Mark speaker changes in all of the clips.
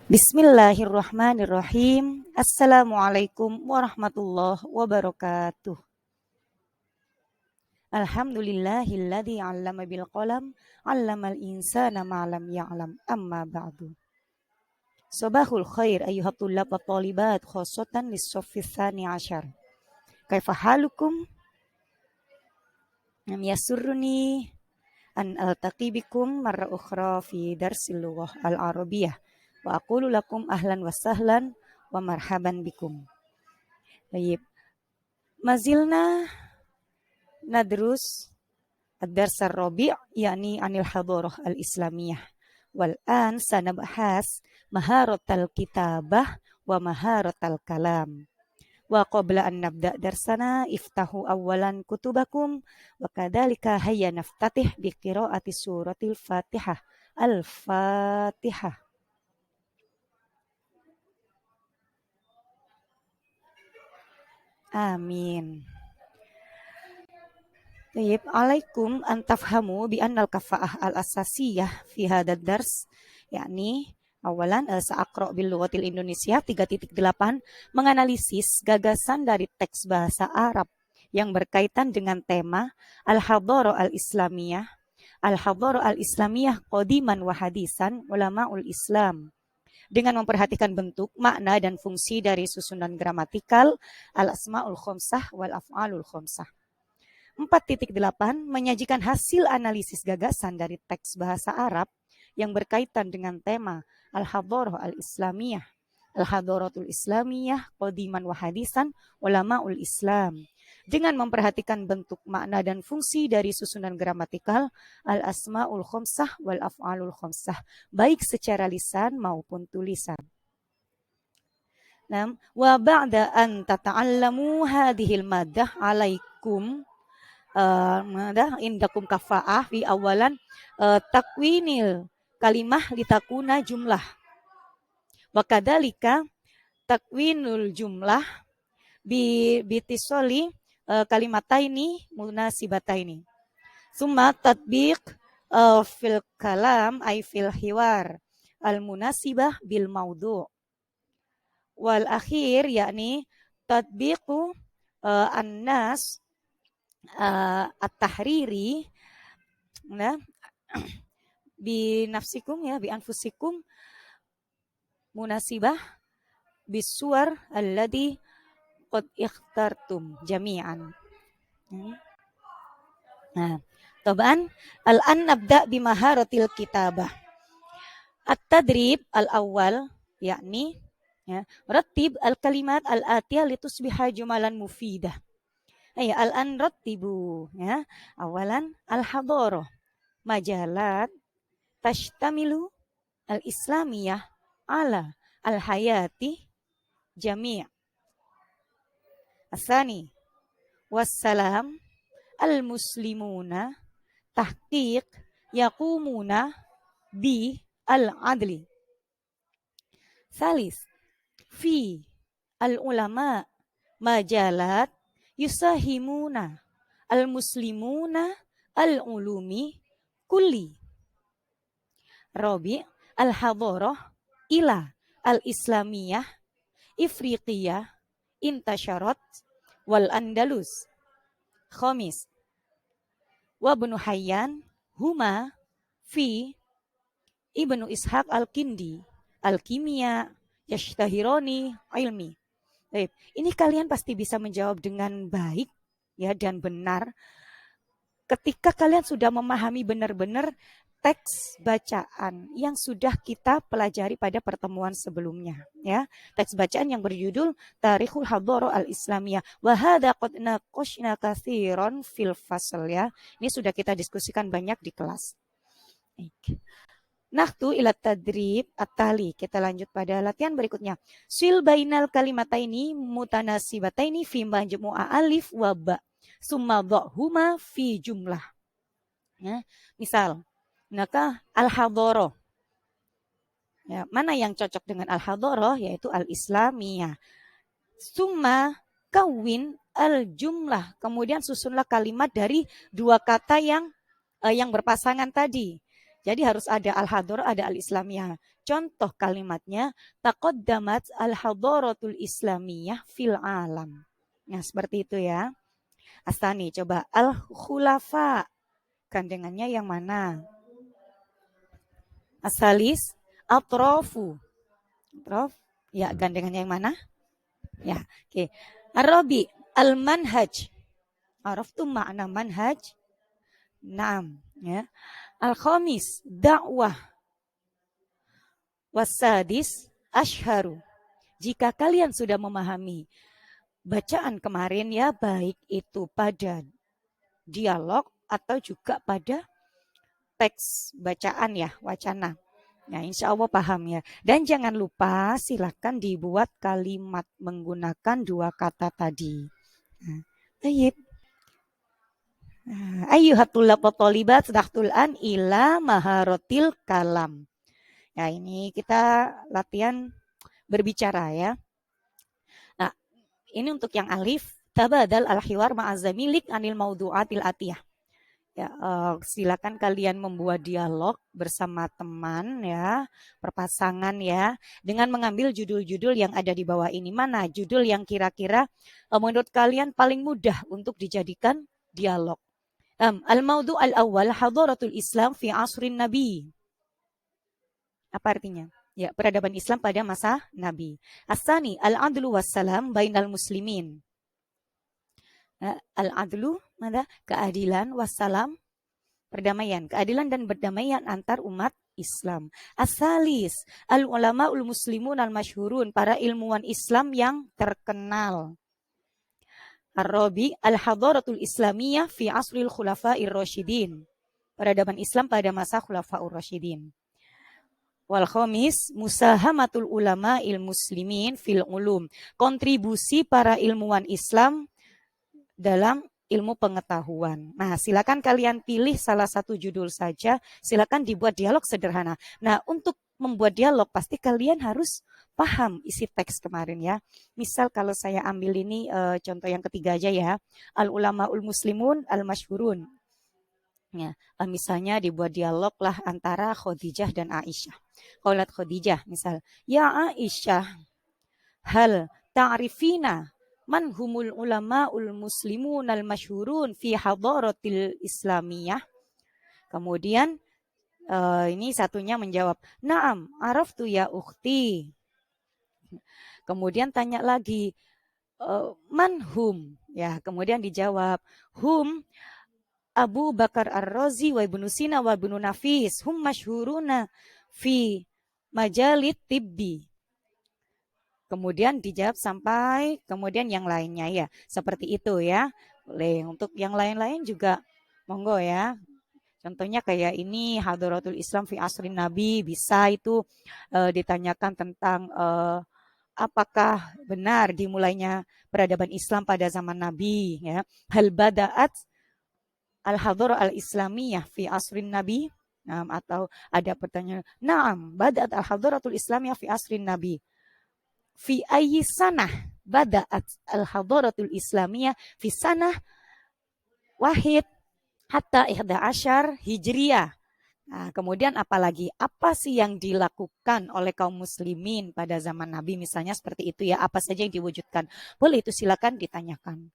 Speaker 1: Bismillahirrahmanirrahim. Assalamualaikum warahmatullahi wabarakatuh. Alhamdulillahilladzi 'allama bil qalam, 'allamal insana ma lam ya'lam. Amma ba'du. Sabahul khair ayyuhat tullab wa talibat khassatan lis-saffi tsani 'asyar. Kaifa halukum? Yasurruni an altaqi bikum marra ukhra fi darsil lughah al-arabiyyah. Wa aqulu lakum ahlan wa sahlan wa marhaban bikum. Baik. Mazilna nadrus ad-dars ar-rabi' yakni anil hadarah al-islamiyah. Wal an sanabahas maharatal kitabah wa maharatal kalam. Wa qabla an nabda darsana iftahu awalan kutubakum wa kadzalika hayya naftatih bi qiraati suratil Fatihah. Al-Fatihah. Amin. Baik, alaikum an tafhamu bi annal kafa'ah al-asasiyah fi hadad dars, yakni awalan sa'aqra bil lughatil Indonesia 3.8 menganalisis gagasan dari teks bahasa Arab yang berkaitan dengan tema al-hadarah al-islamiyah. Al-hadarah al-islamiyah qadiman wa hadisan ulamaul Islam. Dengan memperhatikan bentuk, makna, dan fungsi dari susunan gramatikal, al-asma'ul khomsah wal af'alul khomsah. 4.8 menyajikan hasil analisis gagasan dari teks bahasa Arab yang berkaitan dengan tema al-hadarah al-islamiyah. Al-hadaratul islamiyah qadiman wa hadisan ulamaul Islam. Dengan memperhatikan bentuk, makna, dan fungsi dari susunan gramatikal, al-asma'ul khomsah wal af'alul khomsah, baik secara lisan maupun tulisan. Wa ba'da an tata'allamu hadhil madah alaikum indakum kafa'ah fi awalan takwinil kalimah litakuna jumlah. Wa kadzalika takwinul jumlah bitisoli kalimataini munasibataini. Summa tatbiq fil kalam ay fil hiwar al munasibah bil maudu'. Wal akhir yakni tatbiqu an-nas at-tahriri bi nafsikum ya bi anfusikum munasibah bisuwar alladhi qad ikhtartum jami'an. Nah, taban al-an nabda bi maharatil kitabah. At-tadrib al-awwal yakni rattib al-kalimat al-atiyah litusbiha jumalan mufidah. Al-an rattibu ya. Awalan al-hadarah majalat tashtamilu al-islamiyah ala al-hayati jami'. Asani wassalam al-muslimuna tahqiq yaqumuna bi al-adli. Salis fi al-ulama majalat yusahimuna al-muslimuna al-ulumi kulli. Rabi al-hadarah ila al-islamiyah ifriqiyah intasyarat wal andalus. Khamis wa ibnu Hayyan huma fi ibnu Ishaq al-Kindi al-kimia yashtahironi ilmi. Baik, ini kalian pasti bisa menjawab dengan baik ya dan benar ketika kalian sudah memahami benar-benar teks bacaan yang sudah kita pelajari pada pertemuan sebelumnya ya. Teks bacaan yang berjudul Tarikhul Hadarah Al-Islamiyah wa hadza qad naqashna katsiran fil fasl ya. Ini sudah kita diskusikan banyak di kelas. Nahtu ila tadrib at-tali. Kita lanjut pada latihan berikutnya. Sil bainal kalimataini mutanasibataini fi majmu'a alif wa ba. Summa dhahuma fi jumlah. Ya, misal maka al-hadarah. Ya, mana yang cocok dengan al-hadarah yaitu al-islamiyah. Summa kawin al-jumlah. Kemudian susunlah kalimat dari dua kata yang berpasangan tadi. Jadi harus ada al-hadharah, ada al-islamiyah. Contoh kalimatnya, taqaddamat al-hadaratul islamiyah fil alam. Nah, seperti itu ya. Astani, coba al-khulafa. Gandengannya yang mana? Asalis, atrofu. Atrof, ya gandengannya yang mana? Ya, oke. Arabi, al-manhaj. Araftu makna manhaj? Naam, ya. Al-khamis, dakwah. Wasadis, ashharu. Jika kalian sudah memahami bacaan kemarin ya, baik itu pada dialog atau juga pada teks bacaan ya, wacana. Nah, insya Allah paham ya. Dan jangan lupa silakan dibuat kalimat menggunakan dua kata tadi. Nah, ayyuhat tulab wa thalibat sadaqtul an ila maharotil kalam. Ya, ini kita latihan berbicara ya. Nah, ini untuk yang alif, tabadal al-hiwar ma'azamilik anil maudu'atil atiyah. Ya, silakan kalian membuat dialog bersama teman ya, perpasangan ya, dengan mengambil judul-judul yang ada di bawah ini. Mana judul yang kira-kira menurut kalian paling mudah untuk dijadikan dialog? Al-maudu' al-awwal hadaratul Islam fi asrin Nabi. Apa artinya? Ya, peradaban Islam pada masa Nabi. As-sani al-adlu wassalam bainal muslimin. Al-adlu, keadilan, wassalam, perdamaian. Keadilan dan berdamaian antar umat Islam. As-salis, al-ulama'ul muslimun al-masyhurun, para ilmuwan Islam yang terkenal. Ar-rabi, al-hadaratul islamiyah fi asril khulafa'ir rasyidin. Peradaban Islam pada masa khulafa'ur rasyidin. Wal khamis, musahamatul ulama'il muslimin fil ulum. Kontribusi para ilmuwan Islam dalam ilmu pengetahuan. Nah, silakan kalian pilih salah satu judul saja. Silakan dibuat dialog sederhana. Nah, untuk membuat dialog pasti kalian harus paham isi teks kemarin ya. Misal kalau saya ambil ini contoh yang ketiga aja ya. Al-ulamaul muslimun al-masyhurun. Ya, misalnya dibuat dialog lah antara Khadijah dan Aisyah. Qalat Khadijah misal, ya Aisyah, hal ta'rifina man humul ulama'ul muslimun al-masyhurun fi hadaratil islamiyah. Kemudian ini satunya menjawab, na'am, araftu ya ukhti. Kemudian tanya lagi, man hum? Ya, kemudian dijawab, hum Abu Bakar Ar-Razi wa Ibnu Sina wa Ibnu Nafis hum masyhuruna fi majalit tibbi. Kemudian dijawab sampai kemudian yang lainnya ya. Seperti itu ya. Boleh. Untuk yang lain-lain juga monggo ya. Contohnya kayak ini Hadaratul Islam fi Asrin Nabi, bisa itu ditanyakan tentang apakah benar dimulainya peradaban Islam pada zaman Nabi ya. Hal bada'at al-hadharah al-islamiyah fi asrin Nabi. Atau ada pertanyaan, na'am, bada'at al-hadharatul islamiyah fi asrin Nabi. Fi ayyi sanah bada'at al-hadharatul islamiyah fi sanah wahid hatta 11 hijriyah. Nah, kemudian apalagi apa sih yang dilakukan oleh kaum muslimin pada zaman Nabi misalnya seperti itu ya, apa saja yang diwujudkan. Boleh itu silakan ditanyakan.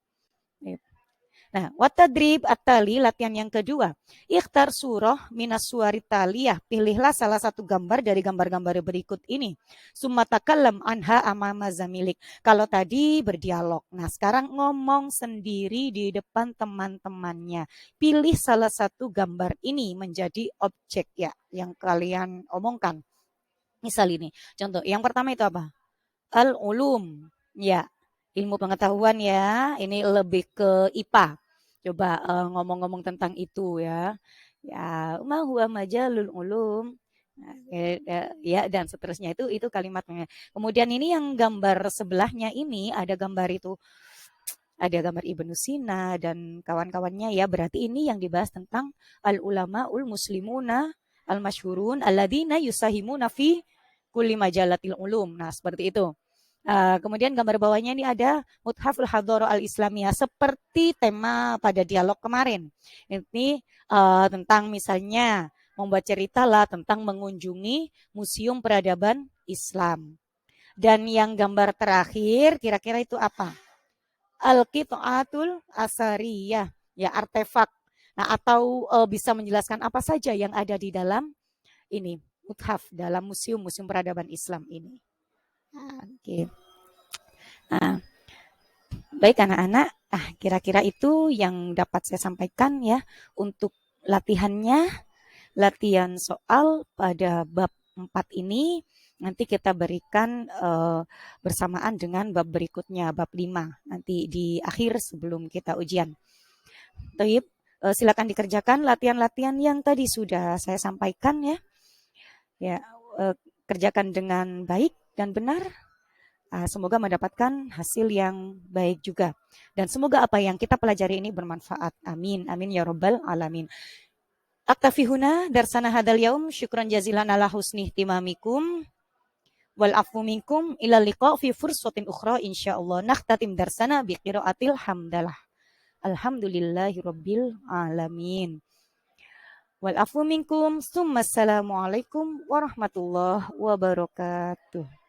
Speaker 1: Nah, watadrib at-tali, latihan yang kedua. Ikhtar surah minas suari taliyah. Pilihlah salah satu gambar dari gambar-gambar berikut ini. Summa takallam anha amama zamilik. Kalau tadi berdialog. Nah, sekarang ngomong sendiri di depan teman-temannya. Pilih salah satu gambar ini menjadi objek ya yang kalian omongkan. Misal ini. Contoh, yang pertama itu apa? Al-ulum. Ya, ilmu pengetahuan ya. Ini lebih ke IPA. Coba ngomong-ngomong tentang itu ya. Ya, ma huwa majalul ulum. Ya, dan seterusnya itu kalimatnya. Kemudian ini yang gambar sebelahnya ini ada gambar itu, ada gambar Ibnu Sina dan kawan-kawannya ya. Berarti ini yang dibahas tentang al ulamaul muslimuna al masyhurun alladzina yusahimuna fi kulli majalatil ulum. Nah, seperti itu. Kemudian gambar bawahnya ini ada Muthaful Hadharah al-Islamiyah seperti tema pada dialog kemarin. Ini tentang misalnya membuat cerita lah tentang mengunjungi Museum Peradaban Islam. Dan yang gambar terakhir kira-kira itu apa? Al-Qita'atul Asariyah, ya artefak. Nah, atau bisa menjelaskan apa saja yang ada di dalam ini muthaf dalam museum peradaban Islam ini. Nah, okay. Nah, baik anak-anak, kira-kira itu yang dapat saya sampaikan ya untuk latihannya, latihan soal pada bab 4 ini nanti kita berikan bersamaan dengan bab berikutnya, bab 5 nanti di akhir sebelum kita ujian. Taib, silakan dikerjakan latihan-latihan yang tadi sudah saya sampaikan ya. Ya, kerjakan dengan baik dan benar. Semoga mendapatkan hasil yang baik juga. Dan semoga apa yang kita pelajari ini bermanfaat. Amin. Amin ya rabbal alamin. Aktafi huna darsana hadal yaum. Syukran jazilan ala husni ihtimamikum. Wal afu minkum ila liqa fi fursatin ukhra insyaallah. Nakhtatim darsana bi qiraatil hamdalah. Alhamdulillahi rabbil alamin. Wal afu minkum. Assalamualaikum warahmatullahi wabarakatuh.